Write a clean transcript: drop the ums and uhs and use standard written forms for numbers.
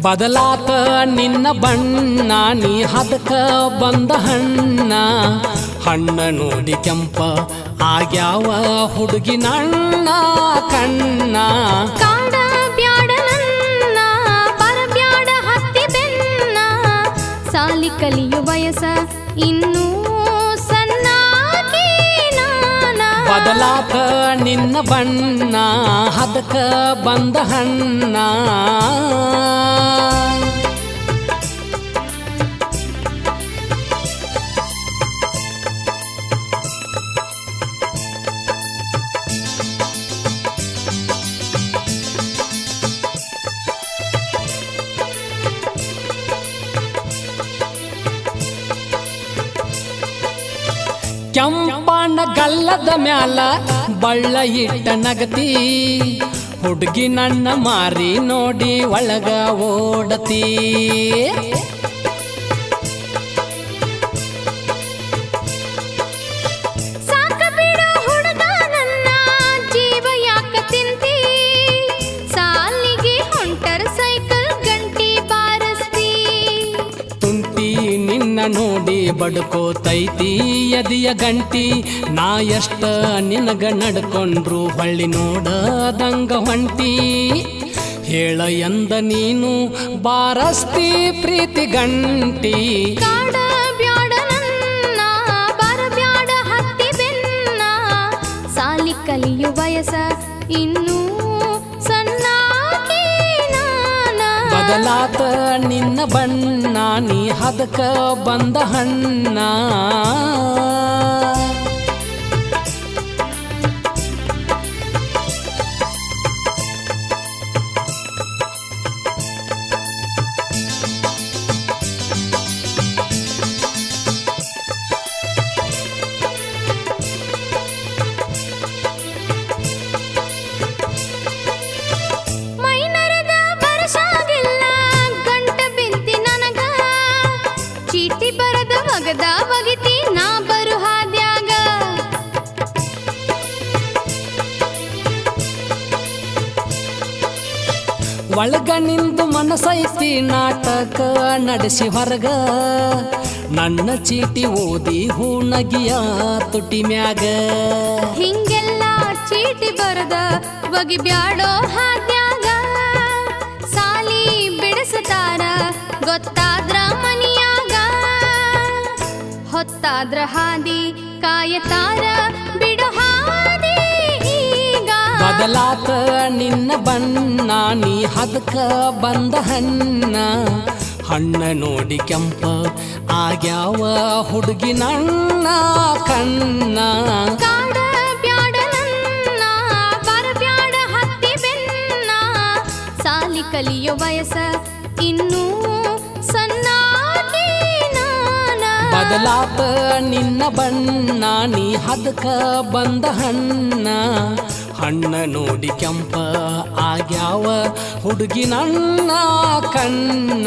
ಬದಲಾತ ನಿನ್ನ ಬಣ್ಣ ನೀ ಹದಕ ಬಂದ ಹಣ್ಣ ಹಣ್ಣ ನೋಡಿ ಕೆಂಪ ಆಗ್ಯಾವ ಹುಡುಗಿ ನನ್ನ ಕಣ್ಣ ಕಾಡ ಬ್ಯಾಡ ನನ್ನ ಬರಬ್ಯಾಡ ಹತ್ತಿ ಬೆನ್ನ ಸಾಲಿ ಕಲಿಯು ವಯಸ್ಸ ಇನ್ನೂ ಸಣ್ಣಾಗಿ ನಾನ ಬದಲಾತ ನಿನ್ನ ಬಣ್ಣ ಹದಕ ಬಂದ ಹಣ್ಣ ಕೆಂಪಣ್ಣ ಗಲ್ಲದ ಮ್ಯಾಲ ಬಳ್ಳ ಇಟ್ಟ ನಗತಿ ಹುಡುಗಿ ನನ್ನ ಮಾರಿ ನೋಡಿ ಒಳಗ ಓಡತಿ ಸಾಕ ಬಿಡು ಹುಡುಗ ನನ್ನ ಜೀವ ಯಾಕ ತಿಂತಿ ಸಾಲಿಗೆ ಹೊಂಟರ ಸೈಕಲ್ ಗಂಟಿ ಬಾರಸ್ತಿ ತುಂಟಿ ನಿನ್ನ ನೋಡಿ ಬಡ್ಕೋತೈತಿ ಎದಿಯ ಗಂಟಿ ನಾ ಎಷ್ಟ ನಿನಗ ನಡ್ಕೊಂಡ್ರು ಹೊಳ್ಳಿ ನೋಡದಂಗ ಹೊಂಟಿ ಹೇಳ ಎಂದ ನೀನು ಬಾರಸ್ತಿ ಪ್ರೀತಿ ಗಂಟಿ ಕಾಡ ಬ್ಯಾಡ ನನ್ನ ಬರಬ್ಯಾಡ ಹತ್ತಿ ಬೆನ್ನ ಸಾಲಿ ಕಲಿಯು ವಯಸ್ಸ ಇನ್ನೂ ಸಣ್ಣಾಗಿ ನಾನ ಬದಲಾತ ನಿನ್ನ ಬಣ್ಣ ನೀ ಹದಕ ಬಂದ ಹಣ್ಣ ಮೈನರದ ಬರಸಾಗಿಲ್ಲ ಗಂಟ ಬಿಂತಿ ನನಗ ಚೀಟಿ ಬರದ ಒಗದ ಒಗಿತಿ ನಾ ಬರು ಹಾದ್ಯಾಗ ಒಳಗ ನಿಂದು ಮನಸೈತಿ ನಾಟಕ ನಡೆಸಿ ಹೊರಗ ನನ್ನ ಚೀಟಿ ಓದಿ ಹೂನಗಿಯ ತುಟಿ ಮ್ಯಾಗ ಹಿಂಗೆಲ್ಲ ಚೀಟಿ ಬರದ ಒಗಿ ಬ್ಯಾಡೋ ಹಾದ್ಯಾಗ ಸಾಲಿ ಬಿಡಿಸ್ತಾರ ಗೊತ್ತಾದ್ರ ಮನಿಯಾಗ ಹೊತ್ತಾದ್ರ ಹಾದಿ ಕಾಯತಾರ ಬಿಡು ಹಾದಿ ಈಗ ಬದಲಾತ ನಿನ್ನ ಬಣ್ಣ ನೀ ಹದಕ ಬಂದ ಹಣ್ಣ ಹಣ್ಣ ನೋಡಿ ಕೆಂಪ ಆಗ್ಯಾವ ಹುಡುಗಿ ನನ್ನ ಕಣ್ಣ ಕಾಡ ಬ್ಯಾಡ ನನ್ನ ಬರಬ್ಯಾಡ ಹತ್ತಿ ಬೆನ್ನ ಸಾಲಿ ಕಲಿಯೋ ವಯಸ್ಸ ಇನ್ನೂ ಸಣ್ಣಾಗಿ ನಾನ ಬದಲಾತ ನಿನ್ನ ಬಣ್ಣ ನೀ ಹದಕ ಬಂದ ಹಣ್ಣ ಹಣ್ಣ ನೋಡಿ ಕೆಂಪ ಆಗ್ಯಾವ ಹುಡುಗಿ ನನ್ನ ಕಣ್ಣ